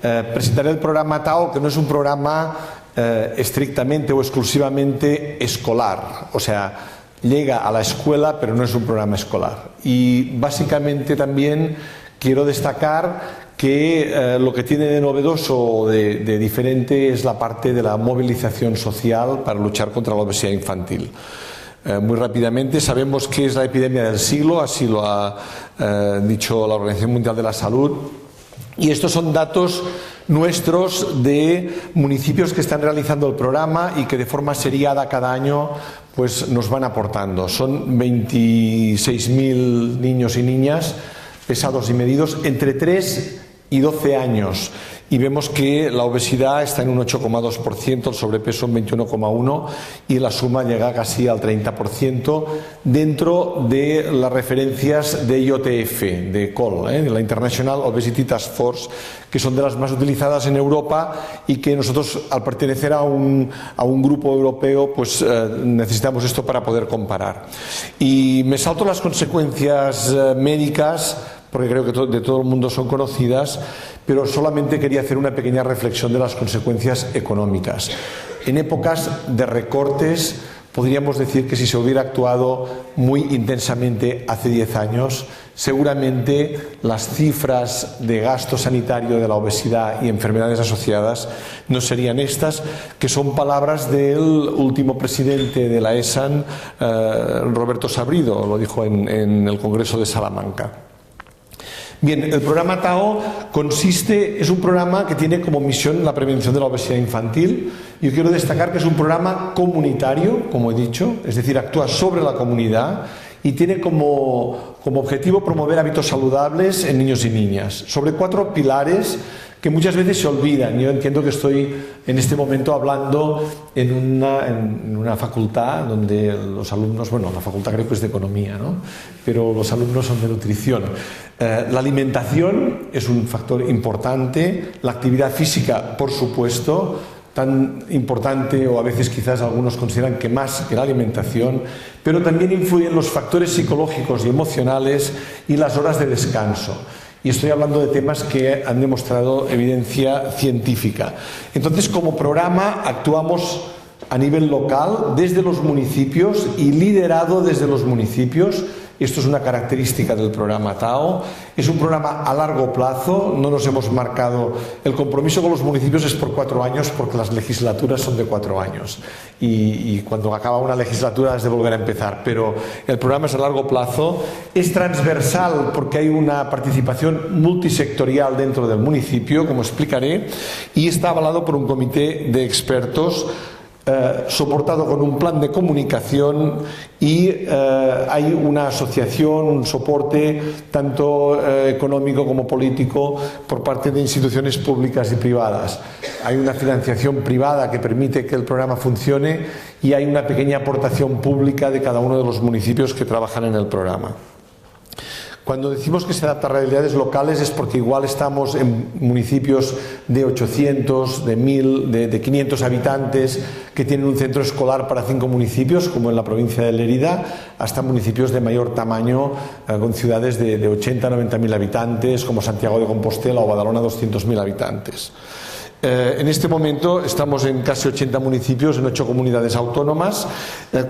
presentaré el programa TAO, que no es un programa estrictamente o exclusivamente escolar, o sea, llega a la escuela pero no es un programa escolar. Y básicamente también quiero destacar que lo que tiene de novedoso o de diferente es la parte de la movilización social para luchar contra la obesidad infantil. Muy rápidamente, sabemos que es la epidemia del siglo, así lo ha dicho la Organización Mundial de la Salud, y estos son datos nuestros de municipios que están realizando el programa y que de forma seriada cada año pues nos van aportando. Son 26.000 niños y niñas pesados y medidos entre 3 y 12 años, y vemos que la obesidad está en un 8,2%, el sobrepeso en 21,1% y la suma llega casi al 30% dentro de las referencias de IOTF, de COL, de la International Obesity Task Force, que son de las más utilizadas en Europa y que nosotros, al pertenecer a un grupo europeo, pues necesitamos esto para poder comparar. Y me salto las consecuencias médicas, porque creo que de todo el mundo son conocidas, pero solamente quería hacer una pequeña reflexión de las consecuencias económicas. En épocas de recortes, podríamos decir que si se hubiera actuado muy intensamente hace 10 años, seguramente las cifras de gasto sanitario de la obesidad y enfermedades asociadas no serían estas, que son palabras del último presidente de la ESAN, Roberto Sabrido, lo dijo en el Congreso de Salamanca. Bien, el programa TAO es un programa que tiene como misión la prevención de la obesidad infantil. Yo quiero destacar que es un programa comunitario, como he dicho, es decir, actúa sobre la comunidad y tiene como objetivo promover hábitos saludables en niños y niñas, sobre 4 pilares que muchas veces se olvidan. Yo entiendo que estoy en este momento hablando en una facultad donde los alumnos, bueno, la facultad creo que es de economía, ¿no? Pero los alumnos son de nutrición. La alimentación es un factor importante, la actividad física, por supuesto, tan importante, o a veces quizás algunos consideran que más que la alimentación, pero también influyen los factores psicológicos y emocionales y las horas de descanso. Y estoy hablando de temas que han demostrado evidencia científica. Entonces, como programa, actuamos a nivel local, desde los municipios y liderado desde los municipios. Esto es una característica del programa TAO. Es un programa a largo plazo, no nos hemos marcado. El compromiso con los municipios es por 4 años, porque las legislaturas son de 4 años. Y cuando acaba una legislatura has de volver a empezar. Pero el programa es a largo plazo. Es transversal porque hay una participación multisectorial dentro del municipio, como explicaré, y está avalado por un comité de expertos, soportado con un plan de comunicación, y hay una asociación, un soporte tanto económico como político por parte de instituciones públicas y privadas. Hay una financiación privada que permite que el programa funcione y hay una pequeña aportación pública de cada uno de los municipios que trabajan en el programa. Cuando decimos que se adapta a realidades locales es porque igual estamos en municipios de 800, de 1000, de 500 habitantes que tienen un centro escolar para 5 municipios, como en la provincia de Lérida, hasta municipios de mayor tamaño, con ciudades de 80 a 90.000 habitantes, como Santiago de Compostela o Badalona, 200.000 habitantes. En este momento estamos en casi 80 municipios, en 8 comunidades autónomas,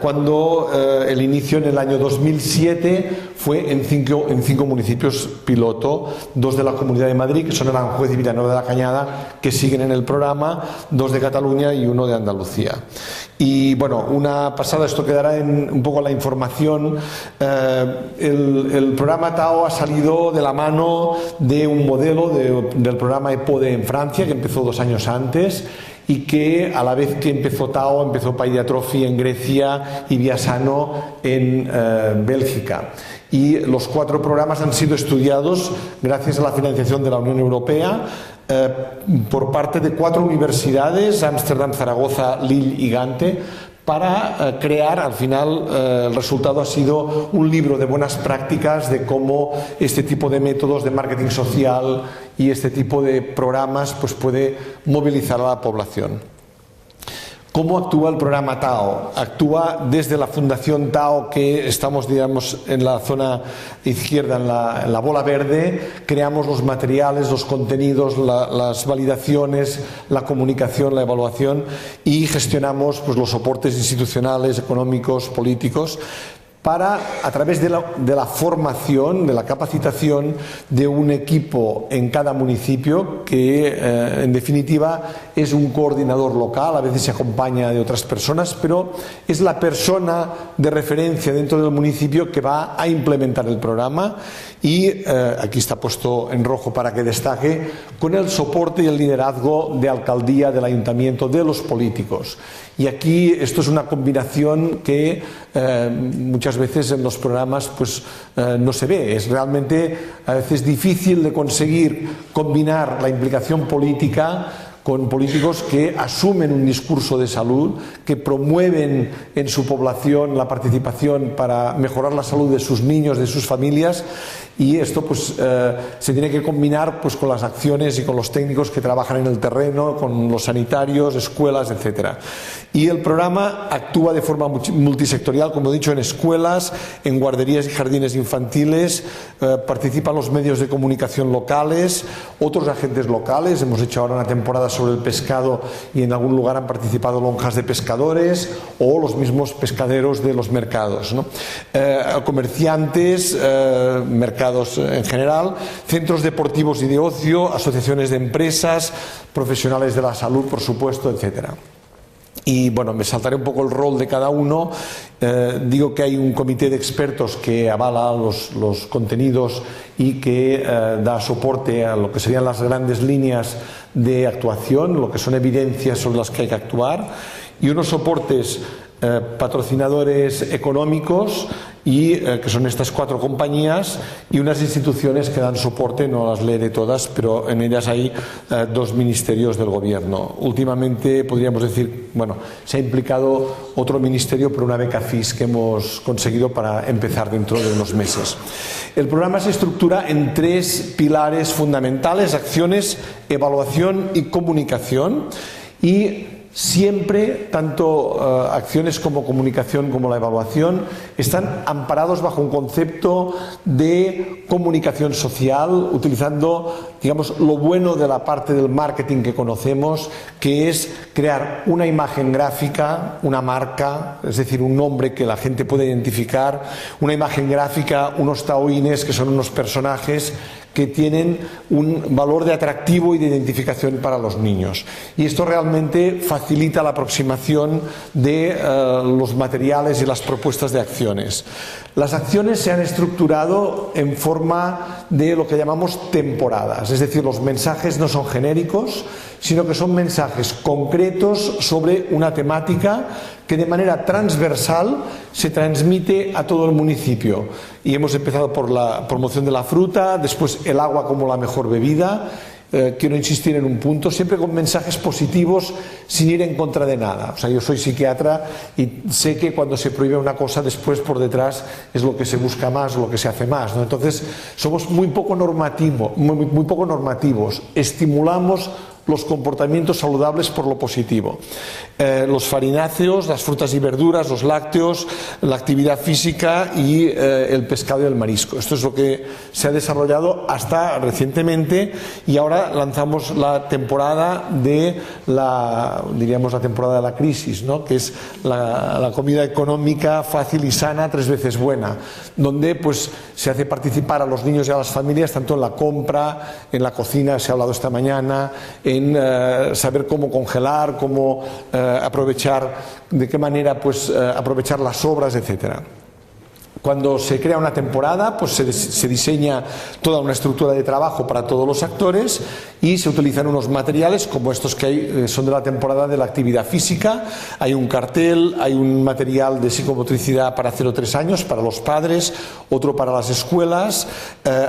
cuando el inicio en el año 2007 fue en 5 municipios piloto, 2 de la Comunidad de Madrid, que son Aranjuez y Villanueva de la Cañada, que siguen en el programa, 2 de Cataluña y 1 de Andalucía. Y bueno, una pasada, esto quedará en un poco la información. El programa TAO ha salido de la mano de un modelo del programa EPODE en Francia, que empezó 2 años antes, y que a la vez que empezó TAO, empezó Paidiatrofi en Grecia y Viasano en Bélgica. Y los 4 programas han sido estudiados gracias a la financiación de la Unión Europea por parte de 4 universidades, Ámsterdam, Zaragoza, Lille y Gante, para crear, al final el resultado ha sido un libro de buenas prácticas de cómo este tipo de métodos de marketing social y este tipo de programas pues puede movilizar a la población. ¿Cómo actúa el programa TAO? Actúa desde la Fundación TAO, que estamos, digamos, en la zona izquierda, en la bola verde. Creamos los materiales, los contenidos, las validaciones, la comunicación, la evaluación, y gestionamos pues los soportes institucionales, económicos, políticos, para, a través de la formación, de la capacitación de un equipo en cada municipio que, en definitiva, es un coordinador local, a veces se acompaña de otras personas, pero es la persona de referencia dentro del municipio que va a implementar el programa, y aquí está puesto en rojo para que destaque, con el soporte y el liderazgo de alcaldía, del ayuntamiento, de los políticos. Y aquí esto es una combinación que muchas veces en los programas pues no se ve. Es realmente a veces difícil de conseguir combinar la implicación política con políticos que asumen un discurso de salud, que promueven en su población la participación para mejorar la salud de sus niños, de sus familias, y esto pues se tiene que combinar pues con las acciones y con los técnicos que trabajan en el terreno, con los sanitarios, escuelas, etcétera. Y el programa actúa de forma multisectorial, como he dicho, en escuelas, en guarderías y jardines infantiles, participan los medios de comunicación locales, otros agentes locales. Hemos hecho ahora una temporada sobre el pescado y en algún lugar han participado lonjas de pescadores o los mismos pescaderos de los mercados, ¿no? Comerciantes, mercados en general, centros deportivos y de ocio, asociaciones de empresas, profesionales de la salud, por supuesto, etcétera. Y bueno, me saltaré un poco el rol de cada uno. Digo que hay un comité de expertos que avala los contenidos y que da soporte a lo que serían las grandes líneas de actuación, lo que son evidencias sobre las que hay que actuar, y unos soportes patrocinadores económicos, y que son estas 4 compañías, y unas instituciones que dan soporte. No las leeré todas, pero en ellas hay 2 ministerios del gobierno. Últimamente podríamos decir, bueno, se ha implicado otro ministerio por una beca FIS que hemos conseguido para empezar dentro de unos meses. El programa se estructura en 3 pilares fundamentales: acciones, evaluación y comunicación, y siempre, tanto acciones como comunicación como la evaluación, están amparados bajo un concepto de comunicación social, utilizando, digamos, lo bueno de la parte del marketing que conocemos, que es crear una imagen gráfica, una marca, es decir, un nombre que la gente puede identificar, una imagen gráfica, unos taoines, que son unos personajes que tienen un valor de atractivo y de identificación para los niños. Y esto realmente facilita la aproximación de los materiales y las propuestas de acciones. Las acciones se han estructurado en forma de lo que llamamos temporadas, es decir, los mensajes no son genéricos, sino que son mensajes concretos sobre una temática que de manera transversal se transmite a todo el municipio. Y hemos empezado por la promoción de la fruta, después el agua como la mejor bebida. Quiero insistir en un punto, siempre con mensajes positivos, sin ir en contra de nada. O sea, yo soy psiquiatra y sé que cuando se prohíbe una cosa, después por detrás es lo que se busca más, lo que se hace más, ¿no? Entonces, somos muy poco normativos. Estimulamos los comportamientos saludables por lo positivo. Los farináceos, las frutas y verduras, los lácteos, la actividad física y el pescado y el marisco. Esto es lo que se ha desarrollado hasta recientemente, y ahora lanzamos la temporada de la temporada de la crisis, ¿no? Que es la comida económica fácil y sana, 3 veces buena, donde pues se hace participar a los niños y a las familias tanto en la compra, en la cocina, se ha hablado esta mañana, en saber cómo congelar, cómo aprovechar, de qué manera pues aprovechar las sobras, etcétera. Cuando se crea una temporada, pues se diseña toda una estructura de trabajo para todos los actores y se utilizan unos materiales como estos que hay, son de la temporada de la actividad física. Hay un cartel, hay un material de psicomotricidad para 0-3 años, para los padres, otro para las escuelas,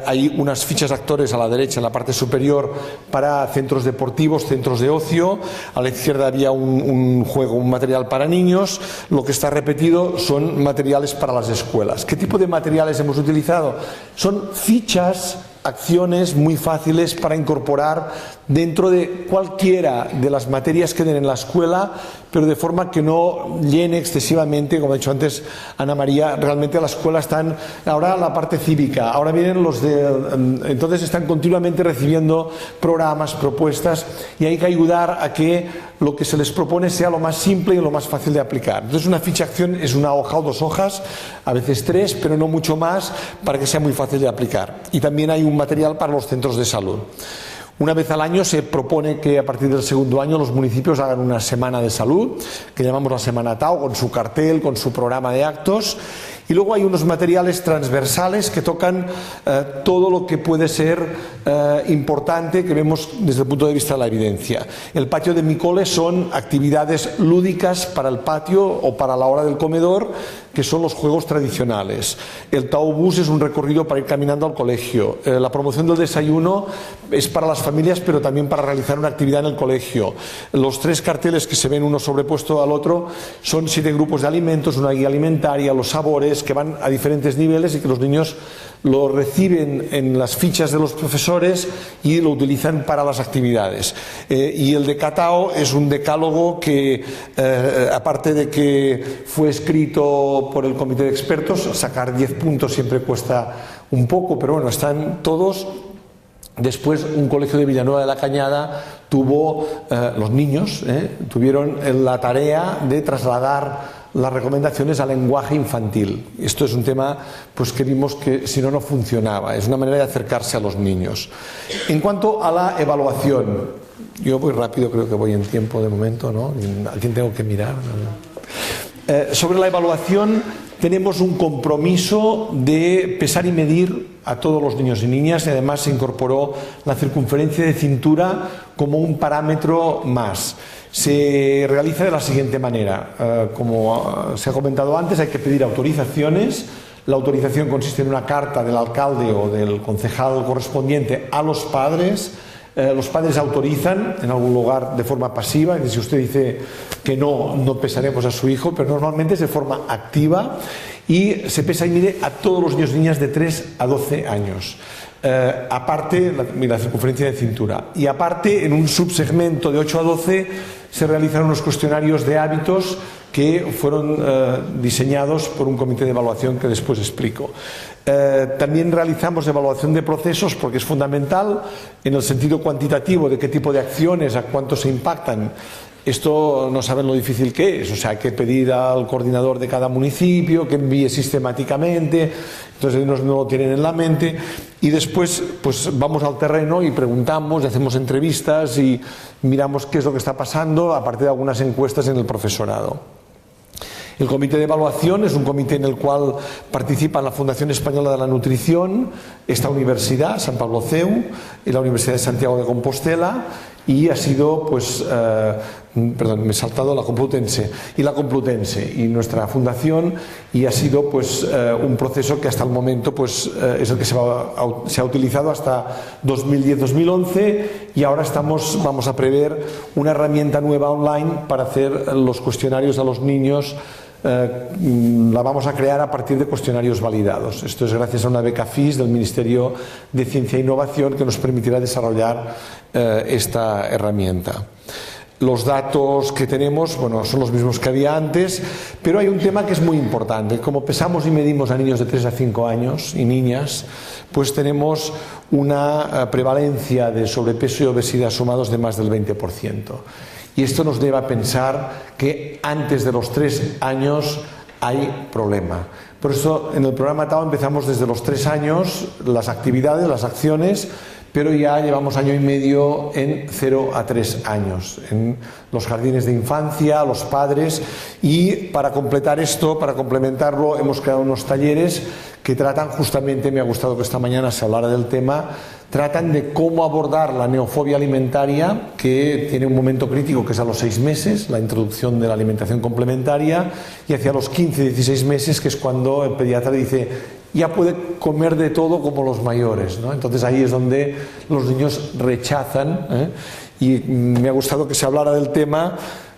hay unas fichas de actores a la derecha, en la parte superior, para centros deportivos, centros de ocio. A la izquierda había un juego, un material para niños. Lo que está repetido son materiales para las escuelas. ¿Qué tipo de materiales hemos utilizado? Son fichas, acciones muy fáciles para incorporar dentro de cualquiera de las materias que den en la escuela, pero de forma que no llene excesivamente, como ha dicho antes Ana María. Realmente la escuela están ahora la parte cívica, ahora vienen los de... Entonces están continuamente recibiendo programas, propuestas, y hay que ayudar a que lo que se les propone sea lo más simple y lo más fácil de aplicar. Entonces una ficha de acción es una hoja o 2 hojas, a veces 3, pero no mucho más, para que sea muy fácil de aplicar. Y también hay un material para los centros de salud. Una vez al año se propone que a partir del segundo año los municipios hagan una semana de salud, que llamamos la Semana Tau, con su cartel, con su programa de actos. Y luego hay unos materiales transversales que tocan todo lo que puede ser importante, que vemos desde el punto de vista de la evidencia. El patio de mi cole son actividades lúdicas para el patio o para la hora del comedor, que son los juegos tradicionales. El Tau Bus es un recorrido para ir caminando al colegio. La promoción del desayuno es para las familias, pero también para realizar una actividad en el colegio. Los 3 carteles que se ven uno sobrepuesto al otro son 7 grupos de alimentos, una guía alimentaria, los sabores, que van a diferentes niveles y que los niños lo reciben en las fichas de los profesores y lo utilizan para las actividades. Y el decatao es un decálogo que, aparte de que fue escrito por el comité de expertos, sacar 10 puntos siempre cuesta un poco, pero bueno, están todos. Después, un colegio de Villanueva de la Cañada tuvo, los niños tuvieron la tarea de trasladar las recomendaciones al lenguaje infantil. Esto es un tema pues que vimos que si no, no funcionaba. Es una manera de acercarse a los niños. En cuanto a la evaluación, yo voy rápido, creo que voy en tiempo de momento, ¿no? ¿A quién tengo que mirar? Sobre la evaluación, tenemos un compromiso de pesar y medir a todos los niños y niñas, y además se incorporó la circunferencia de cintura como un parámetro más. Se realiza de la siguiente manera. Como se ha comentado antes, hay que pedir autorizaciones. La autorización consiste en una carta del alcalde o del concejal correspondiente a los padres. Los padres autorizan en algún lugar de forma pasiva, y si usted dice que no, no pesaremos a su hijo, pero normalmente es de forma activa, y se pesa y mide a todos los niños y niñas de 3 a 12 años. Aparte, la circunferencia de cintura. Y aparte, en un subsegmento de 8 a 12, se realizan unos cuestionarios de hábitos que fueron diseñados por un comité de evaluación que después explico. También realizamos evaluación de procesos, porque es fundamental en el sentido cuantitativo de qué tipo de acciones, a cuánto se impactan. Esto no saben lo difícil que es, o sea, hay que pedir al coordinador de cada municipio que envíe sistemáticamente, entonces ellos no lo tienen en la mente, y después pues vamos al terreno y preguntamos y hacemos entrevistas y miramos qué es lo que está pasando, aparte de algunas encuestas en el profesorado. El comité de evaluación es un comité en el cual participan la Fundación Española de la Nutrición, esta universidad, San Pablo CEU, y la Universidad de Santiago de Compostela, y ha sido, pues, perdón, me he saltado la Complutense y nuestra fundación, y ha sido, pues, un proceso que hasta el momento, pues, es el que se ha utilizado hasta 2010-2011, y ahora vamos a prever una herramienta nueva online para hacer los cuestionarios a los niños. La vamos a crear a partir de cuestionarios validados. Esto es gracias a una beca FIS del Ministerio de Ciencia e Innovación que nos permitirá desarrollar esta herramienta. Los datos que tenemos, bueno, son los mismos que había antes, pero hay un tema que es muy importante. Como pesamos y medimos a niños de 3 a 5 años y niñas, pues tenemos una prevalencia de sobrepeso y obesidad sumados de más del 20%. Y esto nos lleva a pensar que antes de los 3 años hay problema. Por eso en el programa TAO empezamos desde los 3 años, las actividades, las acciones, pero ya llevamos año y medio en 0 a 3 años, en los jardines de infancia, los padres, y para completar esto, para complementarlo, hemos creado unos talleres que tratan justamente, me ha gustado que esta mañana se hablara del tema, tratan de cómo abordar la neofobia alimentaria, que tiene un momento crítico que es a los 6 meses, la introducción de la alimentación complementaria, y hacia los 15-16 meses, que es cuando el pediatra dice ya puede comer de todo como los mayores, ¿no? Entonces ahí es donde los niños rechazan, y me ha gustado que se hablara del tema,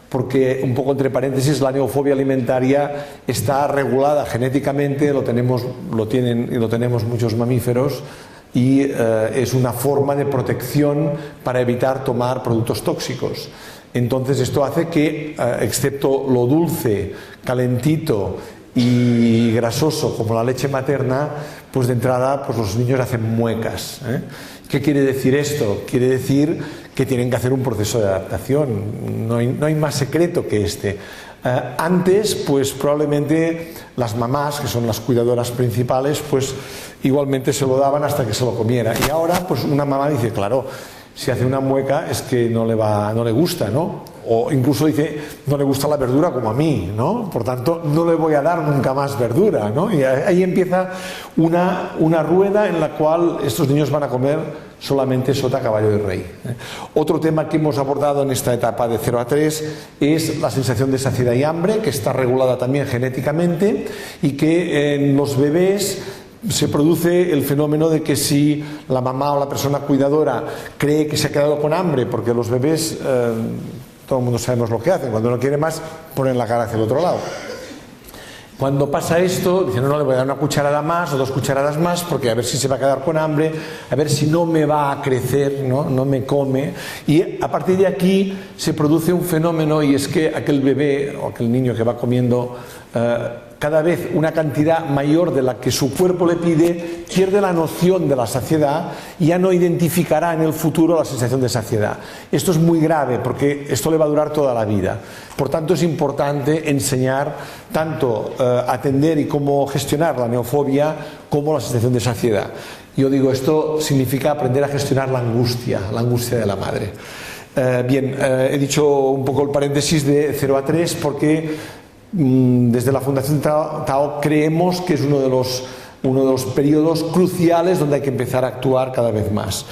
porque, un poco entre paréntesis, la neofobia alimentaria está regulada genéticamente, lo tienen y lo tenemos muchos mamíferos, y es una forma de protección para evitar tomar productos tóxicos. Entonces esto hace que, excepto lo dulce, calentito y grasoso como la leche materna, pues de entrada pues los niños hacen muecas. ¿Qué quiere decir esto? Quiere decir que tienen que hacer un proceso de adaptación. No hay más secreto que este. Antes, pues probablemente las mamás, que son las cuidadoras principales, pues igualmente se lo daban hasta que se lo comiera. Y ahora, pues una mamá dice, claro, si hace una mueca es que no le gusta, ¿no? O incluso dice, no le gusta la verdura como a mí, ¿no? Por tanto, no le voy a dar nunca más verdura, ¿no? Y ahí empieza una rueda en la cual estos niños van a comer solamente sota, caballo y rey. Otro tema que hemos abordado en esta etapa de 0 a 3 es la sensación de saciedad y hambre, que está regulada también genéticamente y que en los bebés se produce el fenómeno de que si la mamá o la persona cuidadora cree que se ha quedado con hambre, porque los bebés, todo el mundo sabemos lo que hacen, cuando no quiere más ponen la cara hacia el otro lado. Cuando pasa esto, dicen, no, le voy a dar una cucharada más o 2 cucharadas más porque a ver si se va a quedar con hambre, a ver si no me va a crecer, no me come. Y a partir de aquí se produce un fenómeno, y es que aquel bebé o aquel niño que va comiendo cada vez una cantidad mayor de la que su cuerpo le pide, pierde la noción de la saciedad y ya no identificará en el futuro la sensación de saciedad. Esto es muy grave porque esto le va a durar toda la vida. Por tanto, es importante enseñar tanto atender y cómo gestionar la neofobia como la sensación de saciedad. Yo digo, esto significa aprender a gestionar la angustia de la madre. He dicho un poco el paréntesis de 0 a 3 porque desde la Fundación Tao creemos que es uno de los periodos cruciales donde hay que empezar a actuar cada vez más.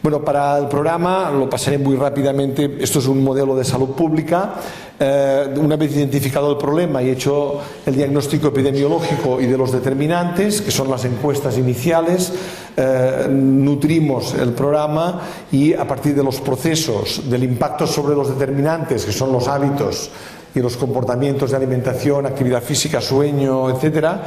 Bueno, para el programa lo pasaré muy rápidamente. Esto es un modelo de salud pública. Una vez identificado el problema y hecho el diagnóstico epidemiológico y de los determinantes, que son las encuestas iniciales, nutrimos el programa y a partir de los procesos, del impacto sobre los determinantes, que son los hábitos y los comportamientos de alimentación, actividad física, sueño, etcétera,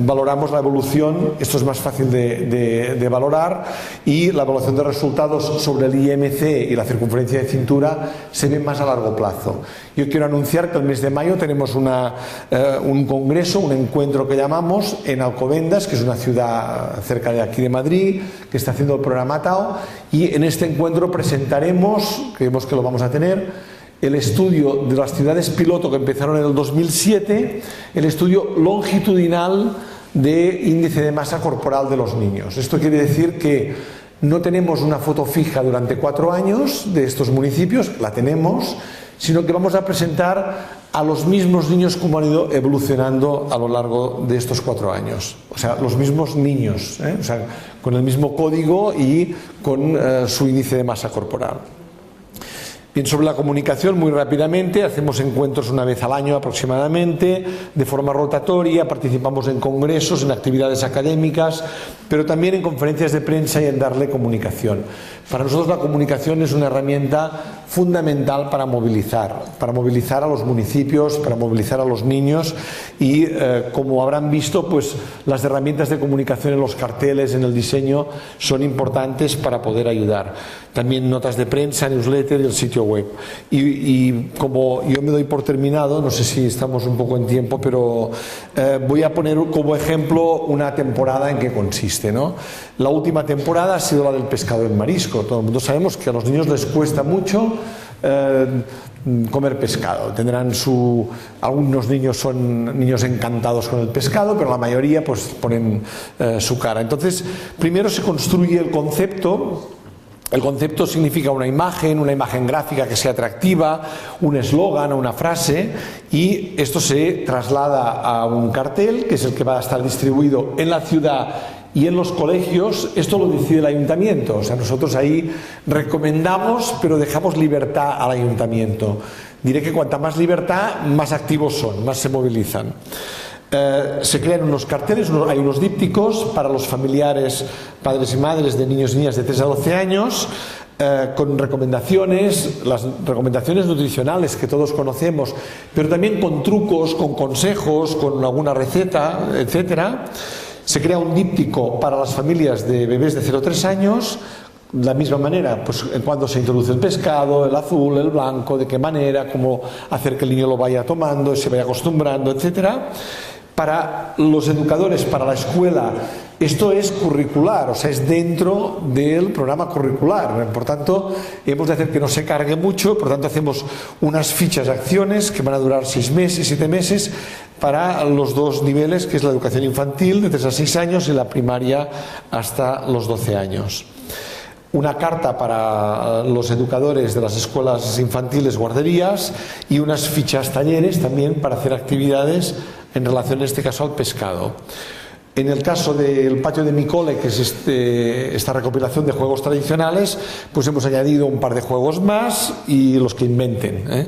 valoramos la evolución. Esto es más fácil de valorar, y la evaluación de resultados sobre el IMC y la circunferencia de cintura se ve más a largo plazo. Yo quiero anunciar que el mes de mayo tenemos un congreso, un encuentro que llamamos en Alcobendas, que es una ciudad cerca de aquí de Madrid, que está haciendo el programa Tao, y en este encuentro presentaremos, creemos que lo vamos a tener, el estudio de las ciudades piloto que empezaron en el 2007, el estudio longitudinal de índice de masa corporal de los niños. Esto quiere decir que no tenemos una foto fija durante 4 años de estos municipios, la tenemos, sino que vamos a presentar a los mismos niños cómo han ido evolucionando a lo largo de estos 4 años. O sea, los mismos niños, o sea, con el mismo código y con su índice de masa corporal. Bien, sobre la comunicación, muy rápidamente, hacemos encuentros una vez al año aproximadamente, de forma rotatoria, participamos en congresos, en actividades académicas, pero también en conferencias de prensa y en darle comunicación. Para nosotros la comunicación es una herramienta fundamental para movilizar a los municipios, para movilizar a los niños y, como habrán visto, pues las herramientas de comunicación en los carteles, en el diseño, son importantes para poder ayudar. También notas de prensa, newsletter y el sitio web. Y como yo me doy por terminado, no sé si estamos un poco en tiempo, pero voy a poner como ejemplo una temporada en qué consiste, ¿no? La última temporada ha sido la del pescado en marisco. Todo el mundo sabemos que a los niños les cuesta mucho comer pescado. Algunos niños son niños encantados con el pescado, pero la mayoría pues ponen su cara. Entonces, primero se construye el concepto. El concepto significa una imagen gráfica que sea atractiva, un eslogan, una frase, y esto se traslada a un cartel, que es el que va a estar distribuido en la ciudad y en los colegios. Esto lo decide el ayuntamiento, o sea, nosotros ahí recomendamos, pero dejamos libertad al ayuntamiento. Diré que cuanta más libertad, más activos son, más se movilizan. Se crean unos carteles, hay unos dípticos para los familiares, padres y madres de niños y niñas de 3 a 12 años, con recomendaciones, las recomendaciones nutricionales que todos conocemos, pero también con trucos, con consejos, con alguna receta, etcétera. Se crea un díptico para las familias de bebés de 0 a 3 años, de la misma manera, pues en cuando se introduce el pescado, el azul, el blanco, de qué manera, cómo hacer que el niño lo vaya tomando, se vaya acostumbrando, etcétera. Para los educadores, para la escuela, esto es curricular, o sea, es dentro del programa curricular. Por tanto, hemos de hacer que no se cargue mucho, por tanto, hacemos unas fichas de acciones que van a durar 6 meses, 7 meses, para los dos niveles, que es la educación infantil, de 3 a 6 años, y la primaria hasta los 12 años. Una carta para los educadores de las escuelas infantiles, guarderías, y unas fichas talleres también para hacer actividades en relación, en este caso, al pescado. En el caso del patio de mi cole, que es esta recopilación de juegos tradicionales, pues hemos añadido un par de juegos más y los que inventen.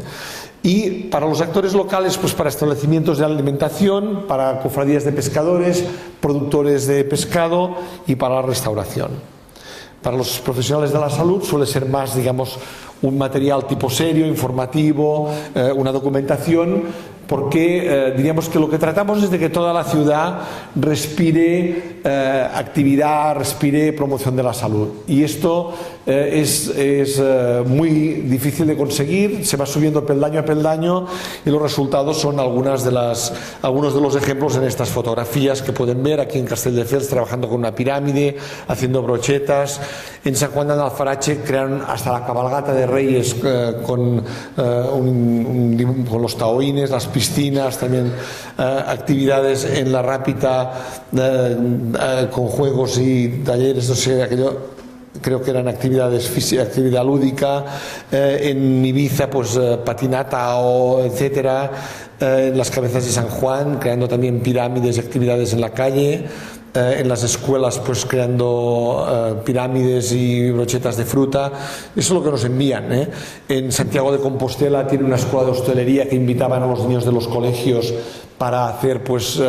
Y para los actores locales, pues para establecimientos de alimentación, para cofradías de pescadores, productores de pescado y para la restauración. Para los profesionales de la salud suele ser más, digamos, un material tipo serio, informativo, una documentación, porque diríamos que lo que tratamos es de que toda la ciudad respire actividad, respire promoción de la salud. Y esto es muy difícil de conseguir, se va subiendo peldaño a peldaño, y los resultados son algunos de los ejemplos en estas fotografías que pueden ver aquí en Castelldefels, trabajando con una pirámide, haciendo brochetas. En San Juan de Alfarache crearon hasta la cabalgata de Reyes con los taoines, las piscinas, también actividades en la Rápita con juegos y talleres, no sé, aquello. Creo que eran actividades físicas, actividad lúdica, en Ibiza pues patinata o etcétera, en las Cabezas de San Juan creando también pirámides y actividades en la calle, en las escuelas pues creando pirámides y brochetas de fruta. Eso es lo que nos envían. En Santiago de Compostela tiene una escuela de hostelería que invitaban a los niños de los colegios para hacer pues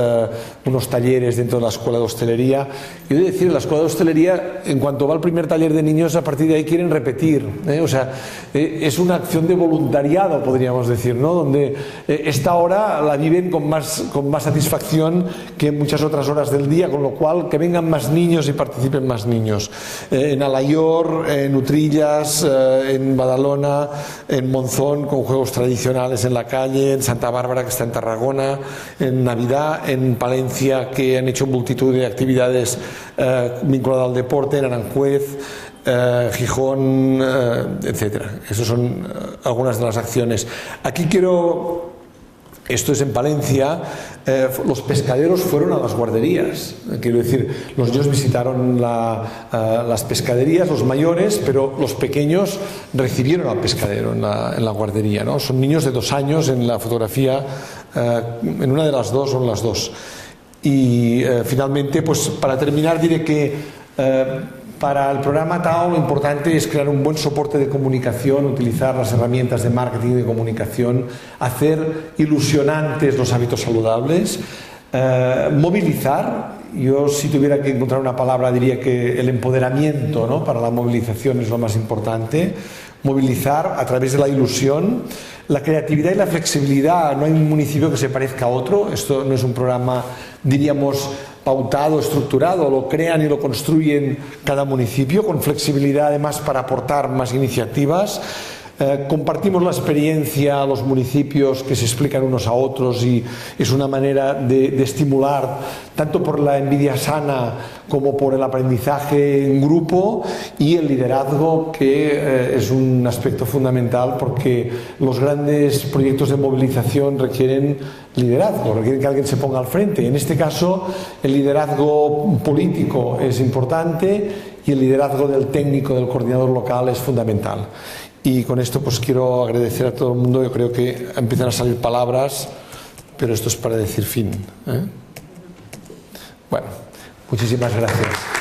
unos talleres dentro de la escuela de hostelería. Y he de decir, la escuela de hostelería, en cuanto va al primer taller de niños, a partir de ahí quieren repetir, o sea, es una acción de voluntariado, podríamos decir, ¿no? Donde esta hora la viven con más satisfacción que muchas otras horas del día, con lo cual que vengan más niños y participen más niños. En Alayor, en Utrillas, en Badalona, en Monzón, con juegos tradicionales en la calle, en Santa Bárbara, que está en Tarragona, en Navidad, en Palencia, que han hecho multitud de actividades vinculadas al deporte, en Aranjuez, Gijón, etcétera. Esas son algunas de las acciones. Aquí esto es en Palencia, los pescaderos fueron a las guarderías, quiero decir, los niños visitaron las pescaderías, los mayores, pero los pequeños recibieron al pescadero en la guardería, ¿no? Son niños de 2 años en la fotografía, en una de las dos son las dos. Y finalmente, pues para terminar diré que para el programa TAO lo importante es crear un buen soporte de comunicación, utilizar las herramientas de marketing y de comunicación, hacer ilusionantes los hábitos saludables, movilizar. Yo, si tuviera que encontrar una palabra, diría que el empoderamiento, ¿no? Para la movilización es lo más importante. Movilizar a través de la ilusión, la creatividad y la flexibilidad. No hay un municipio que se parezca a otro. Esto no es un programa, diríamos, pautado, estructurado. Lo crean y lo construyen cada municipio, con flexibilidad además para aportar más iniciativas. Compartimos la experiencia a los municipios, que se explican unos a otros, y es una manera de estimular tanto por la envidia sana como por el aprendizaje en grupo y el liderazgo, que es un aspecto fundamental, porque los grandes proyectos de movilización requieren liderazgo, requieren que alguien se ponga al frente. En este caso el liderazgo político es importante y el liderazgo del técnico, del coordinador local, es fundamental. Y con esto pues quiero agradecer a todo el mundo. Yo creo que empiezan a salir palabras, pero esto es para decir fin. Bueno, muchísimas gracias.